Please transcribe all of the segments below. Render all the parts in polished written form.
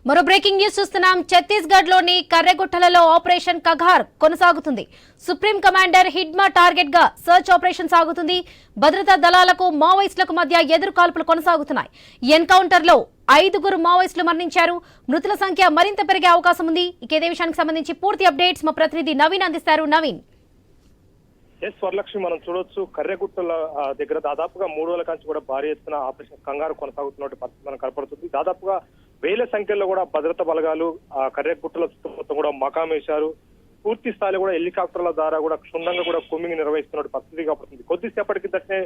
మరో breaking news చూస్తున్నాం. ఛత్తీస్గఢ్ లోని కర్రెగుట్టలలో ఆపరేషన్ కగార్ కొనసాగుతుంది. సుప్రీం కమాండర్ హిడ్మా టార్గెట్ గా సర్చ్ ఆపరేషన్ సాగుతుంది. భద్రతా దళాలకు మావోయిస్టులకు మధ్య ఎదురు కాల్పులు కొనసాగుతున్నాయి. ఎన్కౌంటర్ లో 5 మావోయిస్టులు మరణించారు. మృతుల సంఖ్య మరింత పెరిగే అవకాశం ఉంది. ఇదే విషయానికి సంబంధించి పూర్తి అప్డేట్స్ మా ప్రతినిధి నవీన్ అందిస్తారు. నవీన్. వరలక్ష్మి, మనం చూడొచ్చు కర్రెగుట్టల దగ్గర దాదాపుగా 3 రోజుల నుంచి కూడా భారీ ఎత్తున ఆపరేషన్ కంగారు కొనసాగుతున్న పరిస్థితి మనకు కనపడుతుంది. దాదాపుగా వేల సంఖ్యలో కూడా భద్రతా బలగాలు కర్రెగుట్టల మొత్తం కూడా మకామేశారు. పూర్తి స్థాయిలో కూడా హెలికాప్టర్ల ద్వారా కూడా క్షుణ్ణంగా కూడా కూంబింగ్ నిర్వహిస్తున్న పరిస్థితి కనపడుతుంది. కొద్దిసేపటి కిందటే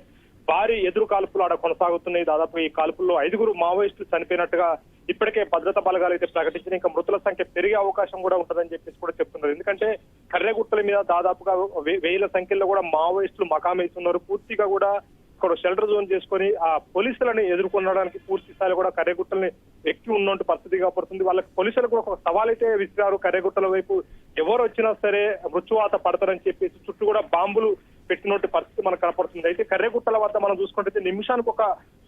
భారీ ఎదురు కాల్పులు ఆడ కొనసాగుతున్నాయి. దాదాపు ఈ కాల్పుల్లో 5 మావోయిస్టులు చనిపోయినట్టుగా ఇప్పటికే భద్రతా బలగాలు అయితే ప్రకటించిన ఇంకా మృతుల సంఖ్య పెరిగే అవకాశం కూడా ఉంటుందని చెప్పేసి కూడా చెప్తున్నారు. ఎందుకంటే కర్రెగుట్టల మీద దాదాపుగా వేల సంఖ్యలో కూడా మావోయిస్టులు మకామేస్తున్నారు. పూర్తిగా కూడా ఇక్కడ షెల్టర్ జోన్ చేసుకొని ఆ పోలీసులను ఎదుర్కొనడానికి పూర్తి స్థాయిలో కూడా కర్రెగుట్టల్ని ఎక్కి ఉన్నట్టు పరిస్థితి కాపడుతుంది. వాళ్ళకి పోలీసులకు కూడా ఒక సవాల్ అయితే విసిరారు. కర్రెగుట్టల వైపు ఎవరు వచ్చినా సరే మృత్యువాత పడతారని చెప్పేసి చుట్టూ కూడా బాంబులు పెట్టినట్టు పరిస్థితి మనకు కనపడుతుంది. అయితే కర్రెగుట్టల వద్ద మనం చూసుకుంటే నిమిషానికి ఒక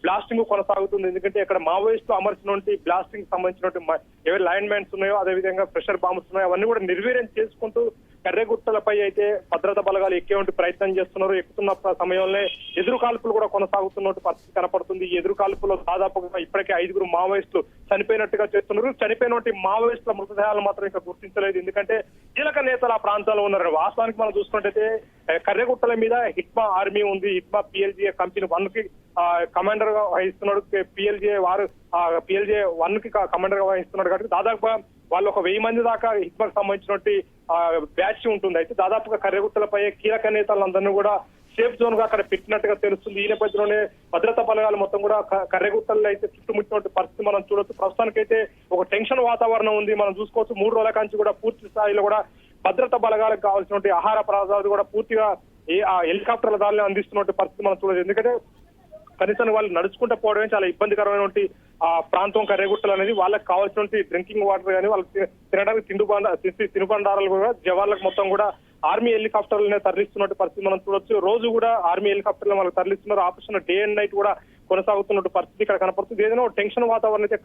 బ్లాస్టింగ్ కొనసాగుతుంది. ఎందుకంటే ఇక్కడ మావోయిస్టులు అమర్చినటువంటి బ్లాస్టింగ్ సంబంధించినటువంటి ఏవైతే లైన్ మ్యాన్స్ ఉన్నాయో, అదేవిధంగా ప్రెషర్ బాంబ్స్ ఉన్నాయో, అవన్నీ కూడా నిర్వీర్యం చేసుకుంటూ కర్రెగుట్టలపై అయితే భద్రతా బలగాలు ఎక్కేటువంటి ప్రయత్నం చేస్తున్నారు. ఎక్కుతున్న సమయంలో ఎదురు కాల్పులు కూడా కొనసాగుతున్నట్టు పరిస్థితి కనపడుతుంది. ఈ ఎదురు కాల్పులో దాదాపుగా ఇప్పటికే 5 మావోయిస్టులు చనిపోయినట్టుగా చేస్తున్నారు. చనిపోయినటువంటి మావోయిస్టుల మృతదేహాలు మాత్రం ఇంకా గుర్తించలేదు. ఎందుకంటే కీలక నేతలు ఆ ప్రాంతాల్లో ఉన్నారు. వాస్తవానికి మనం చూసుకున్నట్టయితే కర్రెగుట్టల మీద హిట్మా ఆర్మీ ఉంది. హిట్మా PLGA కంపెనీ 1 కి కమాండర్ గా వహిస్తున్నాడు. PLGA వారు PLGA 1 కి కమాండర్ గా వహిస్తున్నాడు. కాబట్టి దాదాపుగా వాళ్ళు ఒక 1000 మంది దాకా హిట్మాకు సంబంధించినటువంటి బ్యాచ్ ఉంటుంది. అయితే దాదాపుగా కర్రెగుట్టలపై కీలక నేతలందరినీ కూడా సేఫ్ జోన్ గా అక్కడ పెట్టినట్టుగా తెలుస్తుంది. ఈ నేపథ్యంలోనే భద్రతా బలగాలు మొత్తం కూడా కర్రెగుట్టల్లో అయితే చుట్టుముట్టినటువంటి పరిస్థితి మనం చూడొచ్చు. ప్రస్తుతానికైతే ఒక టెన్షన్ వాతావరణం ఉంది. మనం చూసుకోవచ్చు 3 రోజుల నుంచి కూడా పూర్తి స్థాయిలో కూడా భద్రతా బలగాలకు కావాల్సినటువంటి ఆహార పదార్థాలు కూడా పూర్తిగా హెలికాప్టర్ల దారిలో అందిస్తున్నటువంటి పరిస్థితి మనం చూడొచ్చు. ఎందుకంటే కనీసం వాళ్ళు నడుచుకుంటూ పోవడమే చాలా ఇబ్బందికరమైనటువంటి ప్రాంతం కర్రెగుట్టలు అనేది. వాళ్ళకి కావాల్సినటువంటి డ్రింకింగ్ వాటర్ కానీ వాళ్ళకి తినడానికి తినుబండారాలు కూడా జవాన్లకు మొత్తం కూడా ఆర్మీ హెలికాప్టర్లనే తరలిస్తున్నట్టు పరిస్థితి మనం చూడొచ్చు. రోజు కూడా ఆర్మీ హెలికాప్టర్లు మనకు తరలిస్తున్నారు. ఆపరేషన్ డే అండ్ నైట్ కూడా కొనసాగుతున్నట్టు పరిస్థితి ఇక్కడ కనపడుతుంది. ఏదైనా టెన్షన్ వాతావరణం అయితే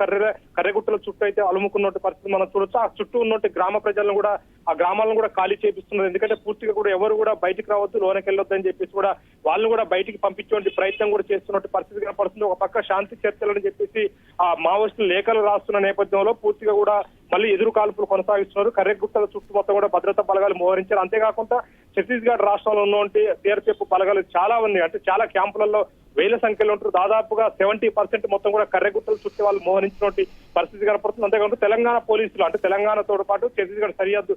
కర్రెగుట్టల చుట్టూ అయితే అలుముకున్నట్టు పరిస్థితి మనం చూడొచ్చు. ఆ చుట్టూ ఉన్నట్టు గ్రామ ప్రజలను కూడా ఆ గ్రామాలను కూడా ఖాళీ చేపిస్తున్నారు. ఎందుకంటే పూర్తిగా కూడా ఎవరు కూడా బయటికి రావద్దు, లోనకి వెళ్ళొద్దు అని చెప్పేసి కూడా వాళ్ళని కూడా బయటికి పంపించే ప్రయత్నం కూడా చేస్తున్నట్టు పరిస్థితి కనపడుతుంది. ఒక పక్క శాంతి చర్చలని చెప్పేసి ఆ మావోయిస్టులు లేఖలు రాస్తున్న నేపథ్యంలో పూర్తిగా కూడా మళ్ళీ ఎదురు కాల్పులు కొనసాగిస్తున్నారు. కర్రెగుట్టల చుట్టూ మొత్తం కూడా భద్రతా బలగాలు మోహరించారు. అంతేకాకుండా ఛత్తీస్గఢ్ రాష్ట్రంలో ఉన్నటువంటి CRPF బలగాలు చాలా ఉన్నాయి. అంటే చాలా క్యాంపులలో వేల సంఖ్యలో ఉంటారు. దాదాపుగా 70% మొత్తం కూడా కర్రెగుట్టల చుట్టూ వాళ్ళు మోహరించినటువంటి పరిస్థితి కనపడుతుంది. అంతేకాకుండా తెలంగాణ పోలీసులు అంటే తెలంగాణతో పాటు ఛత్తీస్గఢ్ సరిహద్దు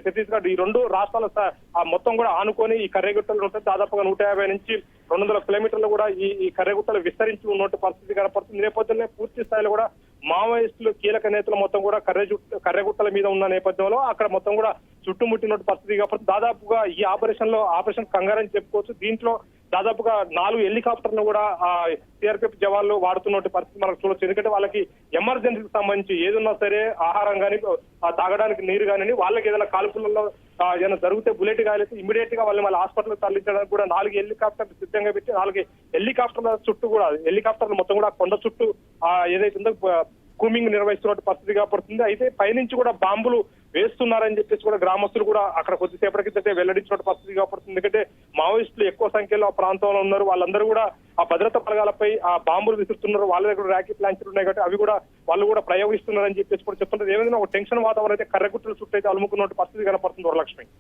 ఛత్తీస్గఢ్ ఈ 2 రాష్ట్రాల మొత్తం కూడా ఆనుకొని ఈ కర్రెగుట్టలు ఉంటాయి. దాదాపుగా 150 నుంచి 200 కిలోమీటర్లు కూడా ఈ కర్రెగుట్టలు విస్తరించి ఉన్నట్టు పరిస్థితి కనపడుతుంది. నేపథ్యంలో పూర్తి స్థాయిలో కూడా మావోయిస్టులు కీలక నేతలు మొత్తం కూడా కర్రెగుట్టల మీద ఉన్న నేపథ్యంలో అక్కడ మొత్తం కూడా చుట్టుముట్టినట్టు పరిస్థితి కాబట్టి దాదాపుగా ఈ ఆపరేషన్ కంగారు అని చెప్పుకోవచ్చు. దీంట్లో దాదాపుగా 4 హెలికాప్టర్లు కూడా CRPF జవాన్లు వాడుతున్నట్టు పరిస్థితి మనకు చూడొచ్చు. ఎందుకంటే వాళ్ళకి ఎమర్జెన్సీకి సంబంధించి ఏదున్నా సరే ఆహారం కానీ తాగడానికి నీరు కానీ వాళ్ళకి ఏదైనా కాల్పులలో ఏదైనా జరిగితే బుల్లెట్ గాలైతే ఇమీడియట్ గా వాళ్ళని హాస్పిటల్ తరలించడానికి కూడా 4 హెలికాప్టర్లు సిద్ధంగా పెట్టి 4 హెలికాప్టర్ల చుట్టూ కూడా హెలికాప్టర్లు మొత్తం కూడా కొండ చుట్టూ ఏదైతే ఉందో కూంబింగ్ నిర్వహిస్తున్నట్టు పరిస్థితి కాపడుతుంది. అయితే పైనుంచి కూడా బాంబులు వేస్తున్నారని చెప్పేసి కూడా గ్రామస్తులు కూడా అక్కడ కొద్దిసేపటి కిందటే వెల్లడించినట్టు పరిస్థితి కాపడుతుంది. ఎందుకంటే మావోయిస్టులు ఎక్కువ సంఖ్యలో ఆ ప్రాంతంలో ఉన్నారు. వాళ్ళందరూ కూడా ఆ భద్రతా బలగాలపై ఆ బాంబులు విసురుతున్నారు. వాళ్ళ దగ్గర రాకెట్ లాంచర్లు ఉన్నాయి కాబట్టి అవి కూడా వాళ్ళు కూడా ప్రయోగిస్తున్నారని చెప్పేసి కూడా చెప్తుంటారు. ఏమైనా ఒక టెన్షన్ వాతావరణం అయితే కర్రెగుట్టల చుట్టూ అయితే అలుముకున్నట్టు పరిస్థితి కనపడుతుంది. వరలక్ష్మి.